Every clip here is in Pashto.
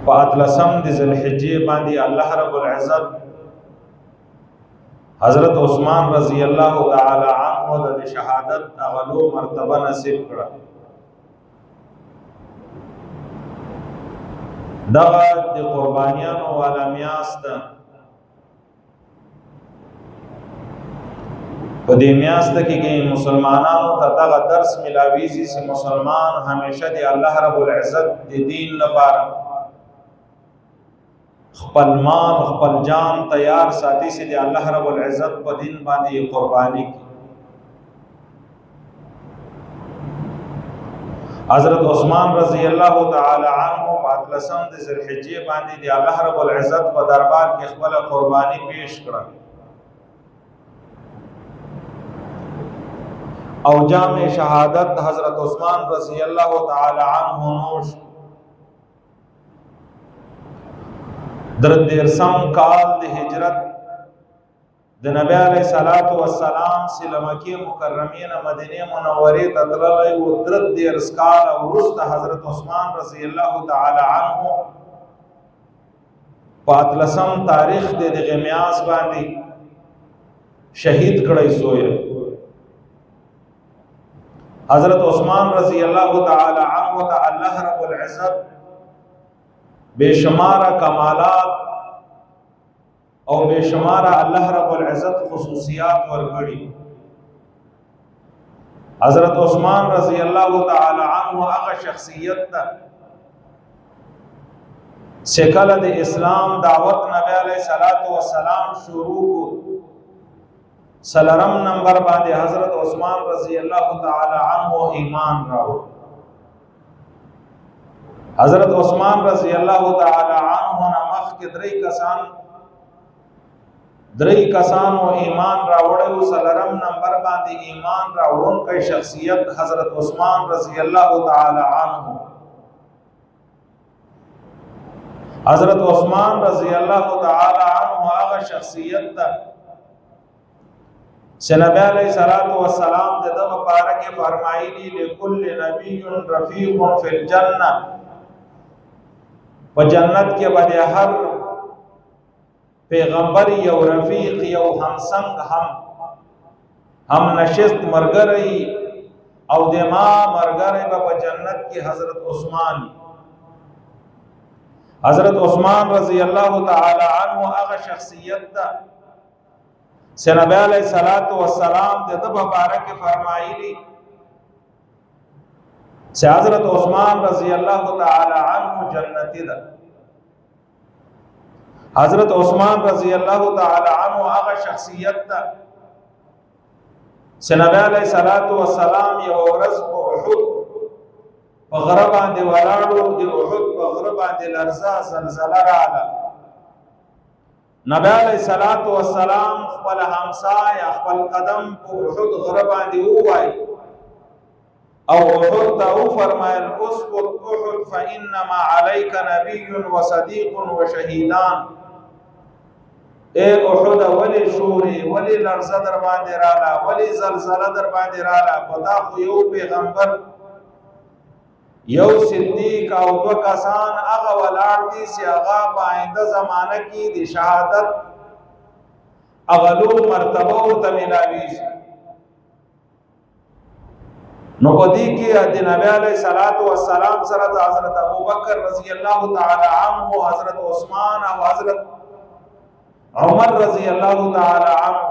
پاتلسم د ذوالحجې باندې الله رب العزت حضرت عثمان رضی الله تعالی عنہ د شهادت اغلو مرتبه نصیب کړه. دغه د قربانیانو والا میاشت په دې میاشت کې مسلمانانو ته دغه درس ملاویږي چې مسلمان همیشه د الله رب العزت د دین لپاره خپل مال خپل جان تیار ساتي چې د الله رب العزت په دین باندې قرباني کی. حضرت عثمان رضی الله تعالی عنہ په اتلسم د ذوالحجې باندې د الله رب العزت په دربار کې خپل قرباني پیش کړه او جام شهادت حضرت عثمان رضی الله تعالی عنہ نوش. دیرسم کال د هجرت د نبی علیہ الصلوۃ والسلام سره مکه مکرمه نه مدینه منوره ته تللی او دیرس کال وروسته حضرت عثمان رضی الله تعالی عنہ پاتلسم تاریخ د دغه میاس باندې شهید کړی سوی. حضرت عثمان رضی اللہ تعالی عنہ تا اللہ رب العزت بے شمار کمالات او بے شمار اللہ رب العزت خصوصیات ورکڑی. حضرت عثمان رضی اللہ تعالی عنہ اغا شخصیت تا سکل د اسلام دعوت نبی علیہ السلام شروع کو سلرم نمبر باندې حضرت عثمان رضی اللہ تعالی عنہ ایمان راو. حضرت عثمان رضی اللہ تعالی عنہ نمخ کے دری کسان و ایمان راوڑے سلرم نمبر باندې ایمان راوڑن کی شخصیت حضرت عثمان رضی اللہ تعالی عنہ. حضرت عثمان رضی اللہ تعالی عنہ آغا شخصیت تا نبی علیہ السلام دے دو مبارک فرمائیلی لکل نبی رفیق فی الجنہ و جنت کے بدے ہر پیغمبر یو رفیق یو ہمسنگ ہم نشست مرگرئی او دما مرگرئی با جنت کی حضرت عثمان. حضرت عثمان رضی اللہ تعالی عنہ اغا شخصیت تا نبی علیہ السلام دے دب مبارک فرمائیلی حضرت عثمان رضی اللہ تعالی عنہ جنتی دا. حضرت عثمان رضی اللہ تعالی عنہ آغا شخصیت دا نبی علیہ السلام یو ورځ په احد په غره باندې ولاړو د احد په غره باندې لرزه زلزله راغله. نبی علیہ السلام خپل همسا یا خپل قدم په احد غره باندې ووای او احد ته فرمایل اسقط احد فانما عليك نبي وصديق وشهيدان. اے احد ولی شوری ولی لرزه در باندې رااله ولی زلزله در باندې رااله پتا خو یو پیغمبر یو صدیق او دو کسان اغا ولاړ دي چې اغا په آینده زمانہ کې د شهادت اغلو مرتبه او تملاویږي. نو پدې کې د نبی علیہ السلام سره د حضرت ابوبکر رضی اللہ تعالی عنہ حضرت عثمان او حضرت عمر رضی اللہ تعالی عنہ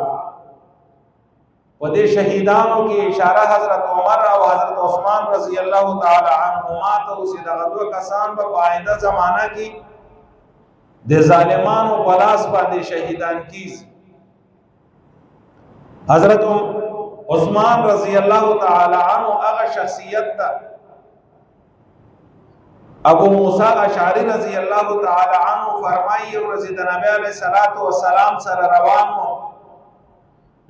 ودے شہیدانوں کی اشارہ حضرت عمر او حضرت عثمان رضی اللہ تعالی عنہما تو اسی دغدو کسان با آئندہ زمانہ کی دے ظالمان و پلاس باندے شہیدان کیز. حضرت عثمان رضی اللہ تعالی عنہ اغا شخصیت تا ابو موسیٰ اشعری رضی اللہ تعالی عنہ فرمائی اور رضی نبی علیہ السلام سر روان ہو.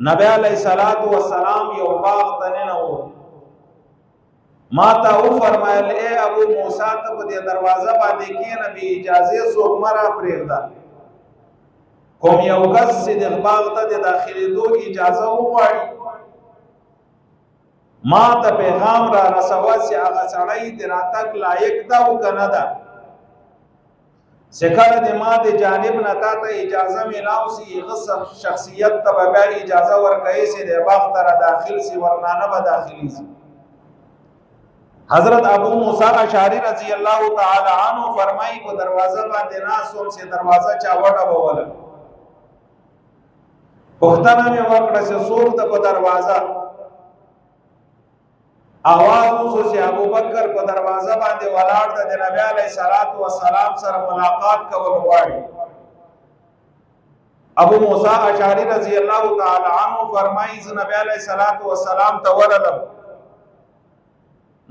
نبی علیہ السلام یو باغ تنینو ما تا او فرمایل اے ابو موسیٰ تا پا دی دروازہ باندے کی نبی اجازے سوک مرا پریردا کوم یو کس سی دی باغ تا دی داخلی دو اجازہ ہو پاڑی ما تا پیغام را رسوا سی آغا سڑائی دی راتک لائق دا و کندا سکل د ما د جانب نه تا ته اجازه میلاو سی غص شخصیت ته به اجازه ورکړي سي د باغ تر داخل سی ورنانه به داخلي سي. حضرت ابو موسی اشعری رضی الله تعالی عنہ فرمایي په دروازه باندې ناسوم سي دروازه چا وډه ووله پښتنه مې وکړه چې څوک ته په دروازه आवाज وسو چې ابو بکر په دروازه باندې ولاړ د نبی علیه الصلاۃ والسلام سره ملاقات کول غواړي. ابو موسی اشعری رضی الله تعالی عنہ فرمایي چې نبی علیه الصلاۃ والسلام ته ورلم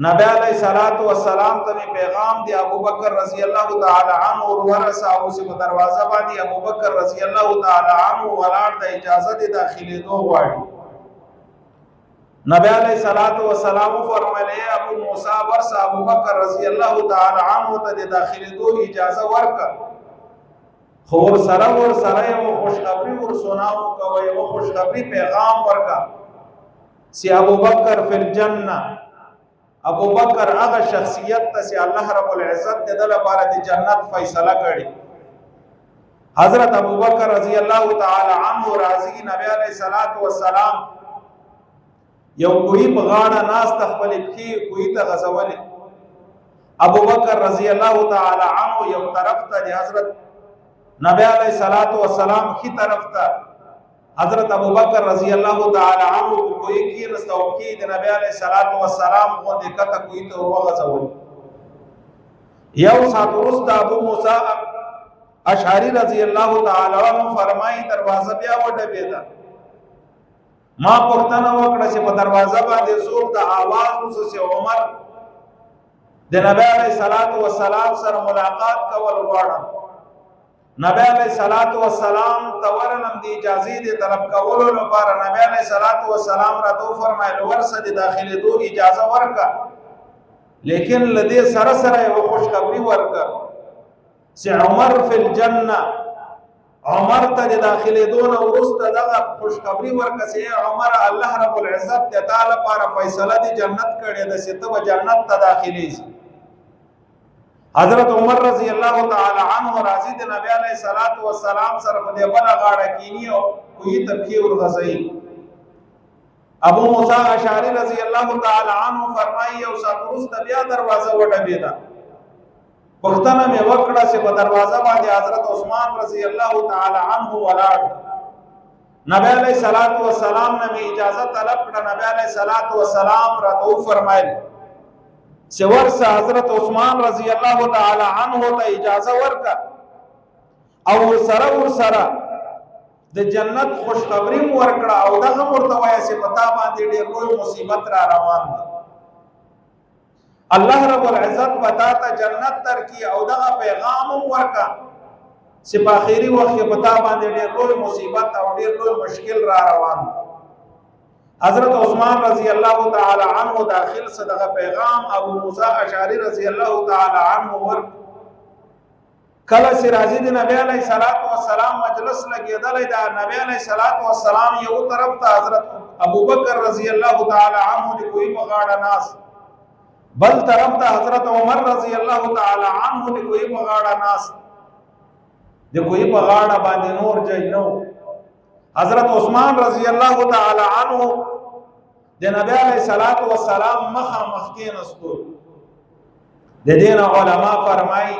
نبی علیہ الصلوۃ والسلام ته پیغام دی ابو بکر رضی اللہ تعالی عنہ ورسا او سی دروازه باندې ابو بکر رضی اللہ تعالی عنہ ولاړ د اجازه د داخلي دوه واړي. نبی علیہ الصلوۃ والسلام فرمایله ابو موسی ورسا ابو بکر رضی اللہ تعالی عنہ ته د داخلي دوه اجازه ورکړه خو سره یو خوشخبری ور سناو کوي یو خوشخبری پیغام ورکړه سی ابو بکر فی الجنه ابو بکر هغه شخصیت ته چې الله رب العزت د لپاره د جنت فیصله کړي. حضرت ابو بکر رضی الله تعالی عنہ راضی نبی علیہ الصلوۃ والسلام یو کوئی په غاړه ناس تخپل کی کوئی ته غزولې ابو بکر رضی الله تعالی عنہ یو طرف ته حضرت نبی علیہ الصلوۃ والسلام کی طرف ته حضرت ابو بکر رضی اللہ تعالی عنہ کوئی کی رستوکی د نبی علیہ الصلوۃ والسلام کو دکته کوئی ته وغځول. یو سات ورسته ابو موسی اشعری رضی اللہ تعالی عنہ فرمایي دروازه بیا وډبېده ما پښتنه وکړه چې په دروازه باندې زور ته आवाज وسو چې عمر د نبی علیہ الصلوۃ والسلام سره ملاقات کول غواړم. نبی علیہ الصلوۃ والسلام تورنم دی اجازه دی طلب کولو لپاره نبی علیہ الصلوۃ والسلام را تو فرمایله ورسه د داخله دو اجازه ورکا لیکن لدی سره سره یو خوشخبری ورکا چې عمر فی الجنه عمر ته د داخله دون ورسته دغه خوشخبری ورکا چې عمر الله رب العزت تعالی لپاره فیصله دی جنت کړي د ستو جنت ته داخلي. حضرت عمر رضی اللہ تعالی عنہ راضی د نبی علیہ الصلوۃ والسلام سره په دې بل غاړه کینی او کوئی تبکی ور غزئی. ابو موسی اشعری رضی اللہ تعالی عنہ فرمایي او ساتروست بیا دروازه وډبېدا پښتنه مې وکړه چې په دروازه باندې حضرت عثمان رضی اللہ تعالی عنہ ولاړ نبی علیہ الصلوۃ والسلام نے اجازه طلب کړه. نبی علیہ الصلوۃ والسلام را تو فرمایل چې ورسه حضرت عثمان رضی الله تعالی عنہ ته اجازه ورکا او سره د جنت خوشخبری ورکړه او دغه مرتوی چې پتا باندې ډېر لوی مصیبت را روان ده. الله رب العزت پتا ته جنت تر کی او دغه پیغام ورکا چې په اخیری وخت کې پتا باندې ډېر لوی مصیبت او ډېر لوی مشکل را روان ده. حضرت عثمان رضی اللہ تعالی عنہ داخل صدقہ پیغام ابو موسی اشعری رضی اللہ تعالی عنہ ور کله چې راځي د نبی علیہ الصلوۃ والسلام مجلس لګیدل دا نبی علیہ الصلوۃ والسلام یو طرف ته حضرت ابو بکر رضی اللہ تعالی عنہ د کوئی بغاړه ناس بل طرف ته حضرت عمر رضی اللہ تعالی عنہ د کوئی بغاړه ناس د کوئی بغاړه باندې نور جنو. حضرت عثمان رضی اللہ تعالی عنہ د نبی علیہ الصلوۃ والسلام مخامخ کېناستو. د دین علماء فرمایي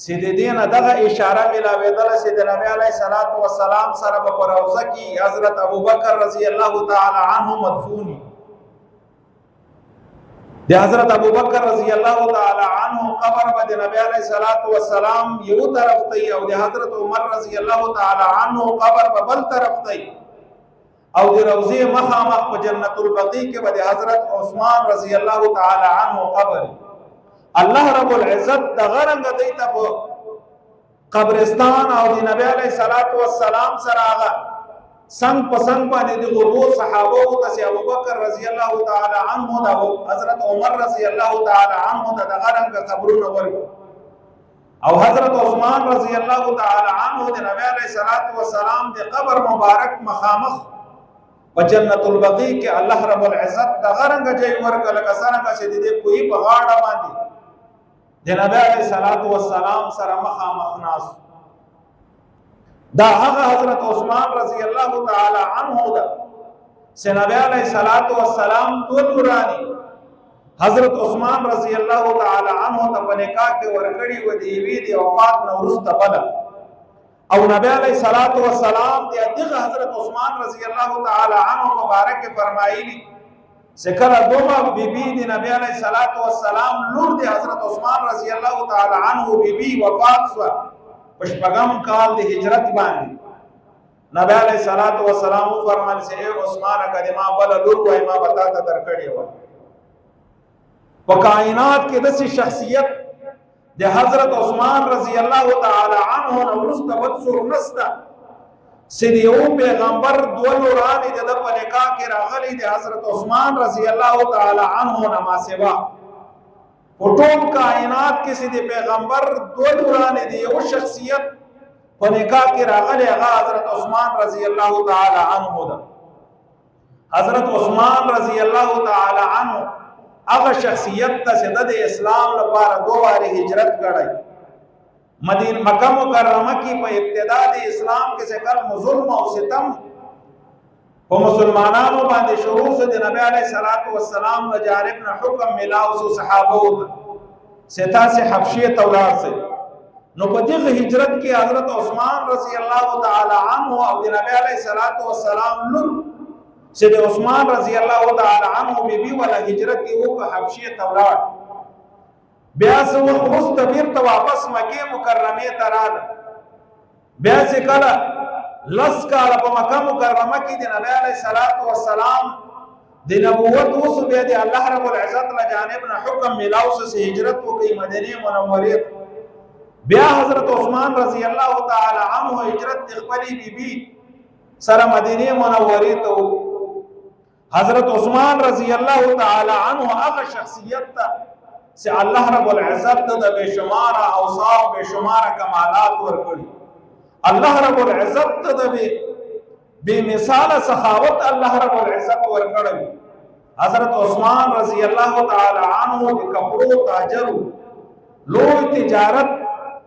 چې د دین دغه اشاره ملاویدله چې د نبی علیہ الصلوۃ والسلام سره په روضه کې حضرت ابو بکر رضی اللہ تعالی عنہ مدفونی د حضرت ابو بکر رضی اللہ تعالی عنہ قبر د نبی علیہ الصلوۃ والسلام یو طرف ته او د حضرت عمر رضی اللہ تعالی عنہ قبر په بل طرف ته او د روضه مخامخ په جنت البقیع کې د حضرت عثمان رضی اللہ تعالی عنہ قبر. الله رب العزت د غرنګ دیته په قبرستان او د نبی علیہ الصلوۃ والسلام سره هغه څنګه پسند باندې د غرو صحابه او د ابو بکر رضی اللہ تعالی عنہ او حضرت عمر رضی اللہ تعالی عنہ د غرنګ قبرونه ورکو او حضرت عثمان رضی اللہ تعالی عنہ د نبی علیہ الصلوۃ والسلام د قبر مبارک مخامخ په جنت البقیع کې الله رب العزت د غرنګ جای ورکل کسانه چې د کوئی بغاړه باندې د نبی علیہ الصلوۃ والسلام سره مخامخ ناس. دا هغه حضرت عثمان رضی الله تعالی عنہ دا چې نبی علیہ الصلوۃ والسلام دورانی حضرت عثمان رضی الله تعالی عنہ ته په نکاح کې ورکړی و دی وی دی وفات نو ورسته بل او نبی علیہ الصلوۃ والسلام دی دغه حضرت عثمان رضی الله تعالی عنہ مبارک فرمایلی سکر دوما بی بی دی نبی علیہ الصلوۃ والسلام لور دی حضرت عثمان رضی الله تعالی عنہ بی بی وفات شو پشپغم کال دی ہجرت باندې نبی علیہ الصلوۃ والسلام فرمایل سے اے عثمان کدما بل لور وای ما بتا ته درکړی و. په کائنات کې داسې شخصیت د حضرت عثمان رضی الله تعالی عنہ نو ورسته وڅور نستا سیدیو پیغمبر دولوران د په نکاح کې راغلي د حضرت عثمان رضی الله تعالی عنہ نما سوا ټول کائنات کې سیدی پیغمبر دولوران دی یو شخصیت په نکاح کې راغلي هغه حضرت عثمان رضی الله تعالی عنہ ده. حضرت عثمان رضی الله تعالی عنہ هغه شخصیت ته چې د اسلام لپاره دوه هجرت کړی مدینه مکه مکرمه کې په ابتدا د اسلام کې څخه ظلم او ستم په مسلمانانو باندې شروع شو. د نبی علیہ الصلوۃ والسلام له جانب نه حکم ملاو سو صحابه ستا سے حبشیه تولار سے نو په دغه هجرت کې حضرت عثمان رضی الله تعالی عنہ او د نبی علیہ الصلوۃ والسلام لور سید عثمان رضی الله تعالی عنہ بی بی ولا هجرت کی وہ حبشیه تولار بیا سو مستمر تو واپس مکه مکرمه ته راغله. بیا چې کله لس کاله په مکه مکرمه کې د نبی علیہ الصلوۃ والسلام د نبوت اوس بیا د الله رب العزت له جانب نه حکم ملاو سه هجرت وکي مدینه منوره. بیا حضرت عثمان رضی الله تعالی عنہ هجرت خپل بی بی سره مدینه منوره ته. حضرت عثمان رضی الله تعالی عنہ هغه شخصیت ته چې الله رب العزت د بشمار اوصاف بشمار کمالات ورکړي. الله رب العزت د بے مثال سخاوت الله رب العزت ورکړي. حضرت عثمان رضی الله تعالی عنہ د کپڑو تاجر لوی تجارت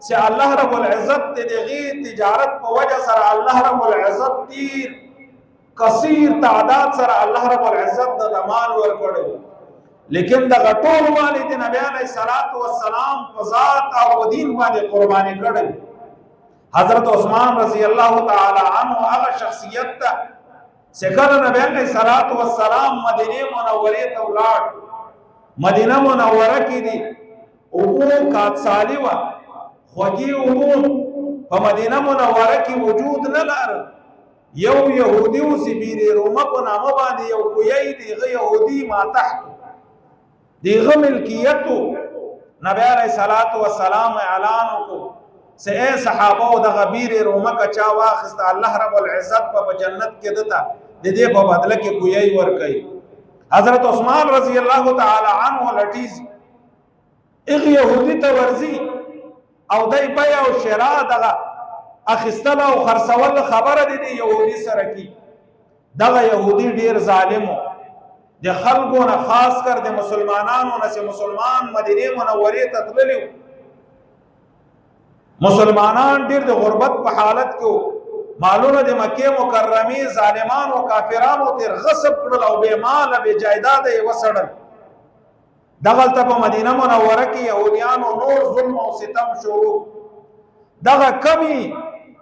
چې الله رب العزت دغه تجارت په وجه سره الله رب العزت تیر کثیر تعداد سره الله رب العزت د مال ورکړي. لیکن د غټول والد نبی علیہ الصلوۃ والسلام په ذات او دین باندې قرباني کړي. حضرت عثمان رضی الله تعالی عنہ هغه شخصیت ته څنګه نبی علیہ الصلوۃ والسلام مدینه منوره ته ولاړ. مدینه منوره کې دي او کات سالی وا خوږی او په مدینه منوره کې وجود نه لري. یو يهودي او سیبیر رومه په نامه باندې یو کوی دی يهودي ما تحت دیغه ملکیتو نبی علیہ الصلوۃ والسلام اعلان کو سے اے صحابہ د غبیر رومه کا چا واخست الله رب العزت په جنت کې دتا د دې په بدله کې کوی ور کوي. حضرت عثمان رضی الله تعالی عنہ لټیز اغه يهودي ته ورزي او دای بیا او شرا دغه اخستل او خرڅول خبره دي يهودي سره کی. دغه يهودي ډیر ظالمو د خلکو نه خاص کر د مسلمانانو نه چې مسلمان مدینه منوره ته تللی مسلمانان ډیر د غربت په حالت کې مالونه د مکه مکرمه ظالمانو کافرانو تر غصب کړل او به مال به جایداد یې وسړل. دغه ته په مدینه منوره کې يهوديانو نور ظلم او ستم شروع. دغه کمی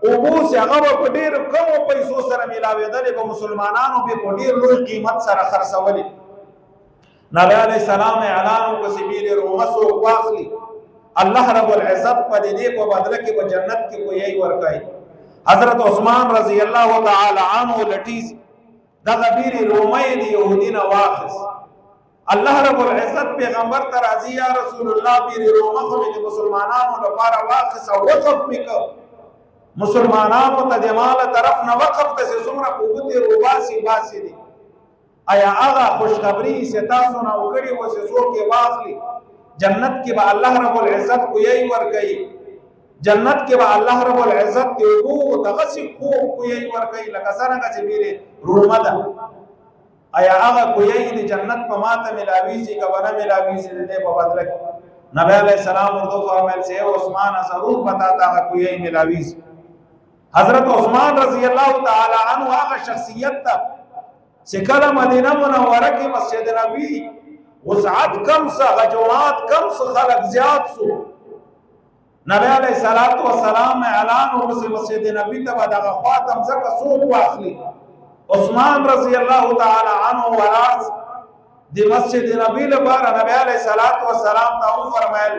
او بوس هغه په ډیر کم پیسو سره ملاوېدل په مسلمانانو به په ډیر لوی قیمت سره خرڅولې. نبی علیہ السلام اعلان وکړ سبیل رومسو واخلي الله رب العزت په دې په بدله کې په جنت کې کوی ورکای. حضرت عثمان رضی الله تعالی عنہ لټیز دغه بیر رومي دی يهودي نه واخص. الله رب العزت پیغمبر ته راضي یا رسول الله بیر رومه خو د مسلمانانو لپاره واخص او وقف وکړه. مسلمانانو ته د مال طرف نه وقف ته څومره قوت روباسي باسي دي. آیا هغه خوشخبری سے تاسو نه وکړي و چې څوک یې واخلي جنت کې به الله رب العزت کوی ورکړي. جنت کې به الله رب العزت او دغه څه کوی ورکړي لکه څنګه چې بیره رومه ده. آیا هغه کوی د جنت په ماته ملاوي چې کونه ملاوي چې دې په بدل نبی علیہ السلام اردو فرمائل سے عثمان ضرور بتاتا ہے کوئی ملاویز. حضرت عثمان رضی اللہ تعالی عنہ آقا شخصیت تا سکل مدینہ منورہ کی مسجد نبی وسعت کم سا غجوات کم سا خلق زیاد سو نبی علیہ السلام میں اعلان ہو سے مسجد نبی تا بعد آقا خاتم زکا سوق واخلی. عثمان رضی اللہ تعالی عنہ وراز دی مسجد نبی لبارا نبی علیہ السلام تا او فرمائل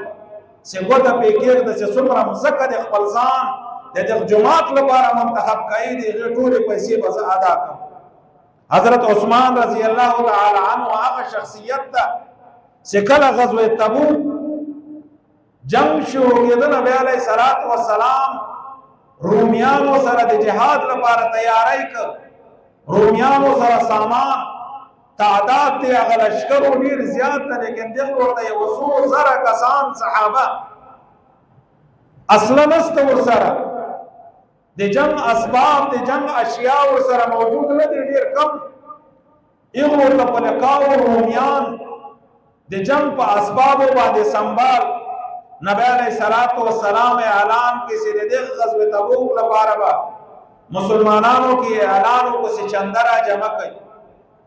سے گوتا پیکیر دا سے سمرا مزکا دی خپلزان دی جماعت لبارا منتخب کئی دی غیٹوری پیسی بز ادا کم. حضرت عثمان رضی اللہ تعالی عنہ آقا شخصیت تا سکل غزوہ تبوک جنگ شروع کی نبی علیہ السلام رومیانو سر دی جہاد لبارا تیاری کر رومیانو سر سامان تعداد تے اگر اشکرو دیر زیاد تا لیکن دیکھ ورطا یہ وصول سر کسان صحابہ اصلا نست ورسر دی جنگ اسباب دی جنگ اشیاء ورسر موجود لدی دیر کم اغور تا پلکاو رومیان دی جنگ پا اسبابو باندے سنبال نبی علیہ السلام اعلان کسی دی دیکھ غزو تبوک لپاربا مسلمانانوں کی اعلانوں کو سے چندرہ جمع کئی.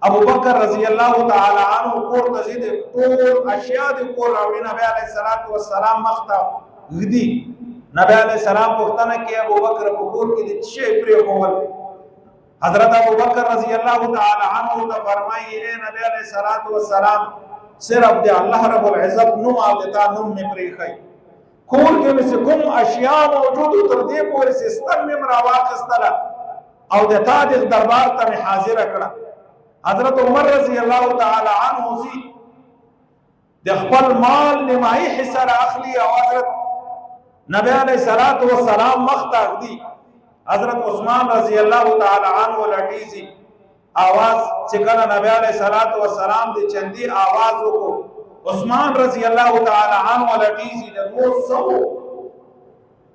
ابو بکر رضی اللہ تعالی عنہ کور تزید کور اشیاء دی کور راوی نبی علیہ السلام مختا غدی نبی علیہ السلام پختنہ کی ابو بکر کور کی دی چھ پری قول. حضرت ابو بکر رضی اللہ تعالی عنہ تا فرمائی اے نبی علیہ السلام صرف دے اللہ رب العزت نم آدتا نم میں پری خی کور کے میں سے کم اشیاء موجود تردی پوری سستن میں مراواق استلا او دیتا دیکھ دربار تا میں حاضر اکڑا. حضرت عمر رضی اللہ تعالی عنہ سی دخپل مال نمائی حصہ اخلی او حضرت نبی علیہ السلام مختاق دی. حضرت عثمان رضی اللہ تعالی عنہ لٹی سی آواز چکنا نبی علیہ السلام دی چندی آوازوں کو عثمان رضی اللہ تعالی عنہ لٹیزی لدو سو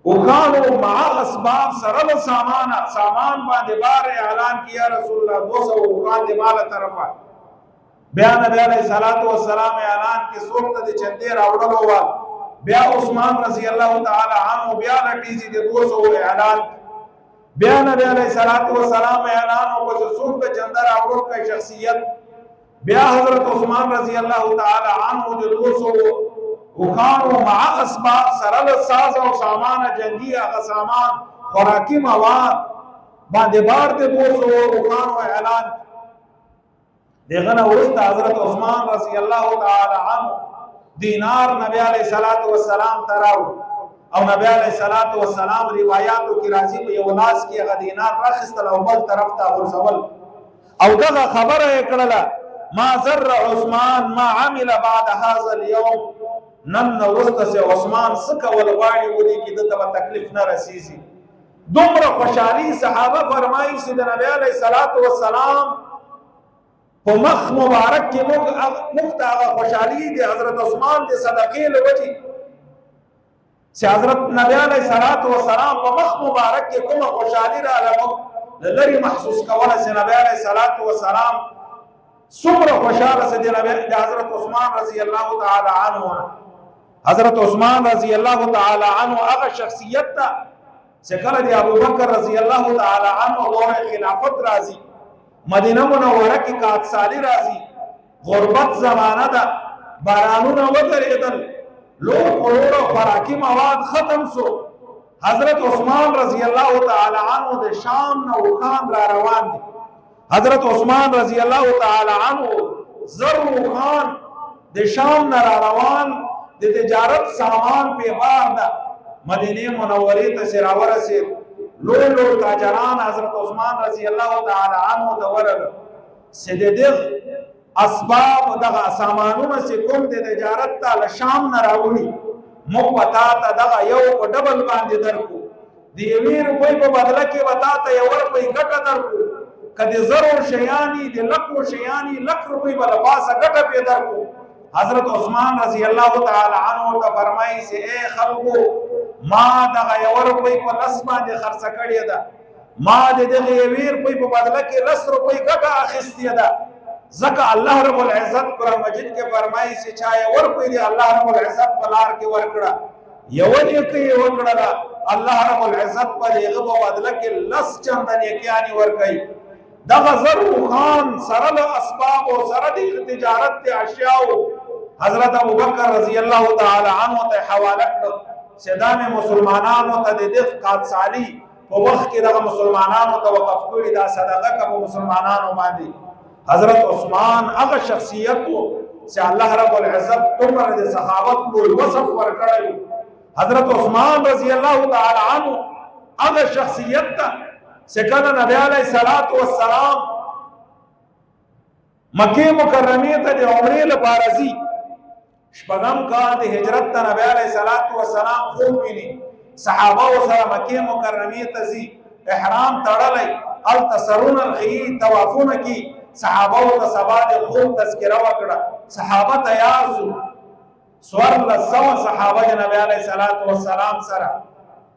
وکانو مع اسباب سرل سامان باندے بار اعلان کیا رسول اللہ 200 وکان دی مال طرفا بیا نبی علیہ السلام اعلان کی صورت دی چندیر اوڑلو وال بیا عثمان رضی اللہ تعالی عنہ بیا لٹیزی دی 200 اعلان بیا نبی علیہ السلام اعلان کو صورت چندر اوڑل کا شخصیت بیا حضرت عثمان رضی اللہ تعالی عنہ جو 200 وکانو مع اسباب سرل ساز و سامان جنگی آغا سامان خوراکی مواد باندے بار دے 200 وکانو اعلان دیغنا ورست حضرت عثمان رضی اللہ تعالی عنہ دینار نبی علیہ السلام تراؤ او نبی علیہ السلام روایاتو کی راضی پہ یوناس کی اغا دینار رخصت الاول طرف تا غرزول او دغا خبر اکڑلا ما ذر عثمان ما عمل بعد هذا اليوم نن ورست سے عثمان سکا والغاڑی ودی کی دتبا تکلیف نہ رسیزی. دمر خوشحالی صحابہ فرمائی سید نبی علیہ السلام پو مخ مبارک کی مخت آغا خوشحالی دی حضرت عثمان دی صدقیل وجی سے حضرت نبی علیہ السلام پو مخ مبارک کی کم خوشحالی را لری محسوس کولا سے نبی علیہ السلام سمر خوشحال سے دی حضرت عثمان رضی اللہ تعالی عنہ. حضرت عثمان رضی اللہ تعالی عنہ اغا شخصیت تا سکل دی ابو بکر رضی اللہ تعالی عنہ دور خلافت رازی مدینہ منورہ کی 7 سالی رازی غربت زمانہ دا بارانون ودر ادل لوگ قرور خوراکی مواد ختم سو حضرت عثمان رضی اللہ تعالی عنہ دے شام نوخان را روان دی. حضرت عثمان رضی اللہ تعالی عنہ ضرور خان دے شام نرا روان دے تجارت سامان پہ بار دا مدینہ منوری تسراور سے لو تاجران حضرت عثمان رضی اللہ تعالی عنہ دورل سے دے دیغ اسباب دغا سامانون سے کم دے تجارت تا لشام نراولی مقبتا تا دغا یو کو ڈبل باندے در کو دی امیر کوئی کو بدلہ کی بتا تا یور کوئی گٹا در کو کدی ضرور شیانی دی لکو شیانی لک روپی بلا پاسا گٹا پی در کو. حضرت عثمان رضی اللہ تعالی عنہ تا فرمائی سے اے خلقو ما دغا یور کوئی کو لسمان دی خرسا کڑی دا ما دی دغی ویر کوئی کو بدلہ کی لس روپی گٹا آخستی دا زکا اللہ رب العزت قرآن مجید کے فرمائی سے چاہے ورکوئی دی اللہ رب العزت پلار کے ورکڑا یونی کی ورکڑا اللہ رب العزت پر یغب و عدلہ کے لس چندن یکیانی ورکئی دغا ضرور خان سرد اسباب و سرد تجارت تے اشیاء حضرت ابو بکر رضی اللہ تعالی عنہ تے حوالت صدام مسلمانانو تا دے دخ قاد سالی و وقت کی دغا مسلمانانو تا وقف کوئی دا صدقہ کا مسلمانانو ماندی حضرت عثمان اغا شخصیت کو سے اللہ رب العزت تمر دے صحابت کو الوصف ورکڑی حضرت عثمان رضی اللہ تعالی عنہ اغا شخصیت تا سے کنا نبی علیہ السلام مکی مکرمی تا دے عمری لپارزی شپغم کال دے حجرت تا نبی علیہ السلام خوب بینی صحابہ و سر مکی مکرمی تا زی احرام تڑلی التصرون الخیی توافون کی صحابہ و تصباد خوب تذکرہ وکڑا صحابہ تیار سور لسو صحابہ نبی علیہ السلام سرا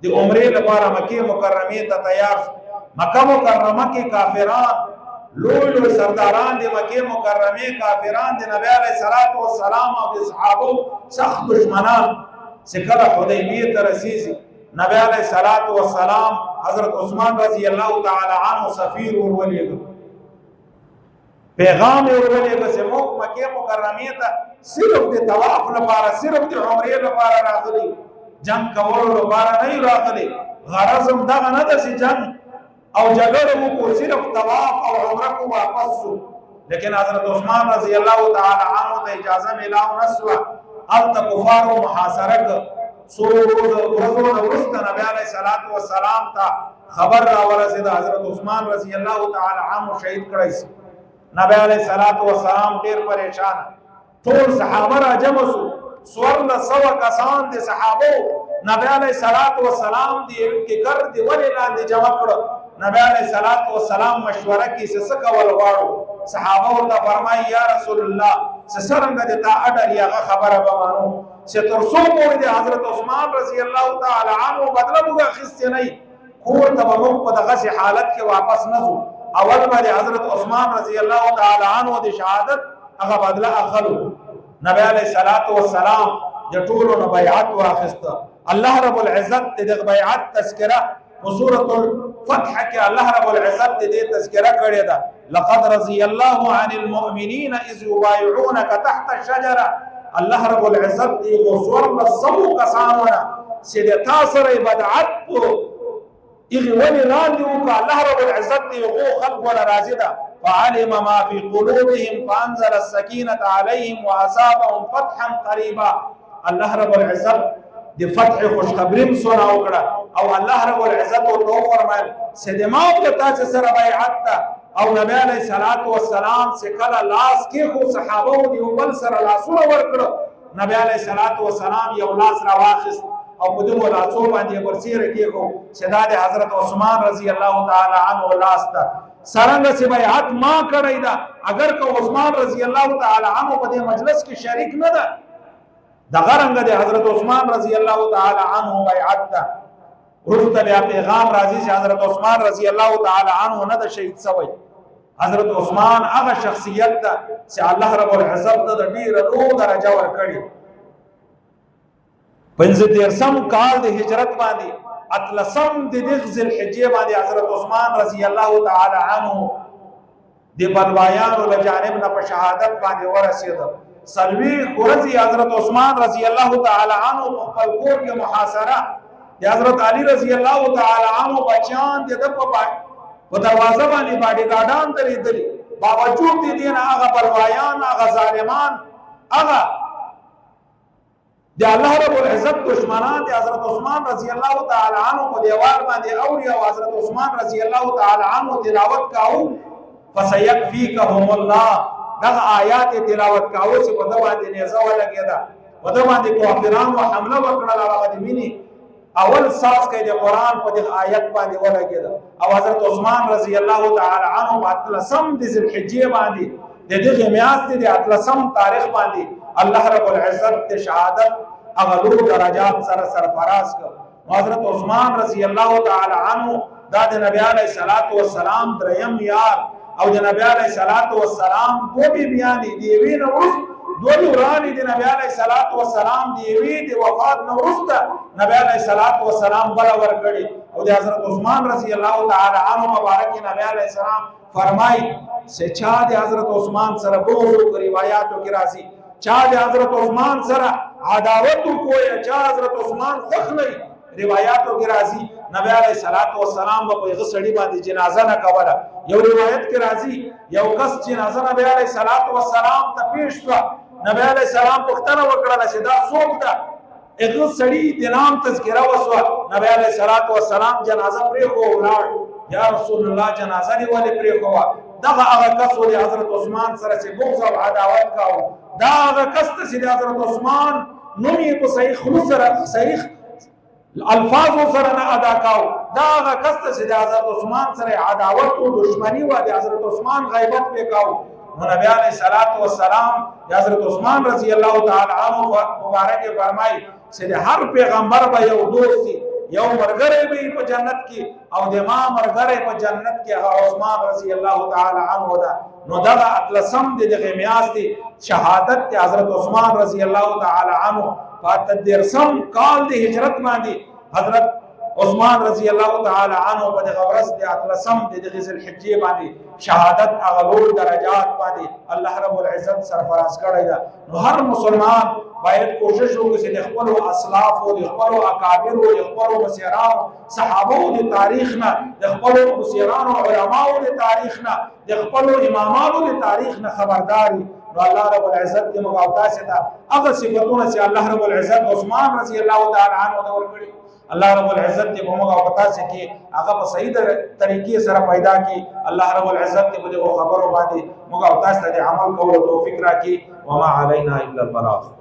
دی عمری لبارا مکی مکرمی تا تیار مکہ مکرمہ کی کافران لولو سرداران دی مکی مکرمی کافران دی نبی علیہ السلام و دی صحابہ سخت دشمنان سکر حدیبیت رسیسی نبی علیہ السلام حضرت عثمان رضی اللہ تعالی عنہ سفیر اورولی گا پیغام اورولی گا سے مکی مکرمی تا صرف دی طواف لپارا صرف دی عمری لپارا راغلی جنگ کولو لپارا نہیں راغلی غرضم دغا ندسی جنگ او جگر کو صرف طواف اور عمرہ کو واپس سو لیکن حضرت عثمان رضی اللہ تعالی عنہ تے اجازہ ملاو نسوا التا کفار و محاصرک سو رضون ورست نبی علیہ السلام تا خبر را ورسید حضرت عثمان رضی اللہ تعالی عنہ شہید کریسی نبی علیہ السلام دیر پریشان طول صحابہ را جمسو سورل سوا کسان دی صحابو نبی علیہ السلام دی کر دی ولی لان دی جمع کرو نبی علیہ السلام مشورہ کی سسکا والوارو صحابہ ہوتا فرمائی یا رسول اللہ سسرنگ دیتا اڈر یا خبر بمانو سے ترسو پوری دی حضرت عثمان رضی اللہ تعالی عنہ بدلہ بگا خستے نہیں کور تبمک پا دغس حالت کے واپس نزو اول با دی حضرت عثمان رضی اللہ تعالی عنہ دی شہادت اگا بدلہ اخلو نبی علیہ السلام جٹولو نبیعت واخستا اللہ رب العزت دی بیعت تذکرہ وسورة الفتح کے اللہ رب العزت دے تذکرہ کرے دا لقد رضی اللہ عن المؤمنین اذ یبایعونک تحت الشجرہ اللہ رب العزت دے غصور لصبو کسانونا سیدے تاثر بدعت کو اغوانی راندیو کا اللہ رب العزت دے غو خلق ولا رازدہ فعلم ما في قلوبهم فانزل السکینة علیہم واصابهم فتحا قریبا اللہ رب العزت دی فتح خوشخبریم سونا اکڑا او اللہ رب العزت و تو فرمائل سے دماغ لتا سے سر بیعت تا او نبی علیہ السلام سے کلا لاس کی خو صحابہ دیو بل سر لاسو ورکڑو نبی علیہ السلام یو لاس رواخست او قدم و لاسو باندی برسیر کی خو شداد حضرت عثمان رضی اللہ تعالی عنہ لاس تا سرنگ سے بیعت ما کرائی دا اگر کہ عثمان رضی اللہ تعالی عنہ بدے مجلس کی شریک نہ دا دغرنگ دے حضرت عثمان رضی اللہ تعالی عنہ بیعت تا رفت بیا پیغام راضی سے حضرت عثمان رضی اللہ تعالی عنہ نہ دا شہید سوئی حضرت عثمان اغا شخصیت تا سے اللہ رب العزت دا دیر رو درجہ ورکڑی پنزد دیرسم کال دی ہجرت باندی اطلسم دی دغز الحجی باندی حضرت عثمان رضی اللہ تعالی عنہ دی بلوایان و لجانبنا پر شہادت باندی ورسید سلوی قرزی حضرت عثمان رضی اللہ تعالی عنہ پلکور کے محاصرہ دی حضرت علی رضی اللہ تعالی عنہ بچان دی دب و دروازہ بانی باڈی گاڈان دری دلی باوجود دی دین آغا بلوایان آغا ظالمان آغا دی اللہ رب العزت دشمنان دی حضرت عثمان رضی اللہ تعالی عنہ کو دیوار باندی اوری و حضرت عثمان رضی اللہ تعالی عنہ تلاوت کاؤ فسیکفیکہم اللہ دغ آیات تلاوت کاؤ سے بدوان دی نیزہ لگیا دا بدوان دی کوافران و حملہ وکڑا لگا دی منی اول ساس کے دی قرآن پا دی آیت باندی لگیا دا او حضرت عثمان رضی اللہ تعالی عنہ اطلسم دی ذلحجی باندی دی غمیاس دی اطلسم تاریخ باندی اللہ رب العزت دی شہادت اغلو درجات سرفراز کر حضرت عثمان رضی اللہ تعالی عنہ داد نبی علیہ السلام دریم یار او د نبی علیه الصلاۃ والسلام دو بیبیانی دی وی نو دو ورانی د نبی علیه الصلاۃ والسلام دی وی د وفات نو ورسته نبی علیه الصلاۃ والسلام بل ور کړي او د حضرت عثمان رضی الله تعالی عنہ مبارک نبی علیه السلام فرمای سے چا د حضرت عثمان سره بغض کو روایتو کې راځي چا د حضرت عثمان سره عداوت کو یا چا حضرت عثمان خوښ نه روایتو کې راځي نبی علیہ الصلوۃ والسلام په هغه سړي باندې جنازه نه کوله یو روایت کې راځي یو کس جنازه نبی علیہ الصلوۃ والسلام ته پیښ شو نبی علیہ السلام پوښتنه وکړه چې دا څوک ده هغه سړي د نام تذکرہ وسو نبی علیہ الصلوۃ والسلام جنازه پرې کو ولاړ یا رسول الله جنازه دی ولې پرې کو دغه هغه کس ولې حضرت عثمان سره چې بغض او عداوت کاو دا هغه کس چې حضرت عثمان نوم یې په صحیح خلوص سره صحیح الفاظ سره نه ادا کاو دا هغه کس چې حضرت عثمان سره عداوت او دشمنی و د حضرت عثمان غیبت وکاو نو نبی علیہ الصلوۃ والسلام حضرت عثمان رضی الله تعالی عنہ مبارک فرمای چې هر پیغمبر به یو دوست یو مرګره به په جنت کې او د ما مرګره په جنت کې هغه عثمان رضی الله تعالی عنہ دا نو دا اتلسم دغه میاس دي شهادت حضرت عثمان رضی الله تعالی عنہ په درسم کال د هجرت باندې حضرت عثمان رضی الله تعالی عنہ په دغه ورځ د اتلسم د ذل حجې باندې شهادت اغلول درجات باندې الله رب العزت سرفراز کړی دا نو هر مسلمان باید کوشش وکړي چې د خپل اسلاف او د خپل اکابر او د خپل مسیرانو صحابه او د تاریخ نه د خپل مسیرانو علماء او د تاریخ نه د خپل امامانو د تاریخ نه خبرداري نو الله رب العزت دې موږ او تاسو ته هغه صفاتونه چې الله رب العزت عثمان رضی الله تعالی عنہ د ورکړي الله رب العزت دې موږ او تاسو کې هغه په صحیح طریقې سره پیدا کړي الله رب العزت دې موږ خبرو باندې موږ او تاسو ته عمل کولو توفیق راکړي وما علينا الا البلاغ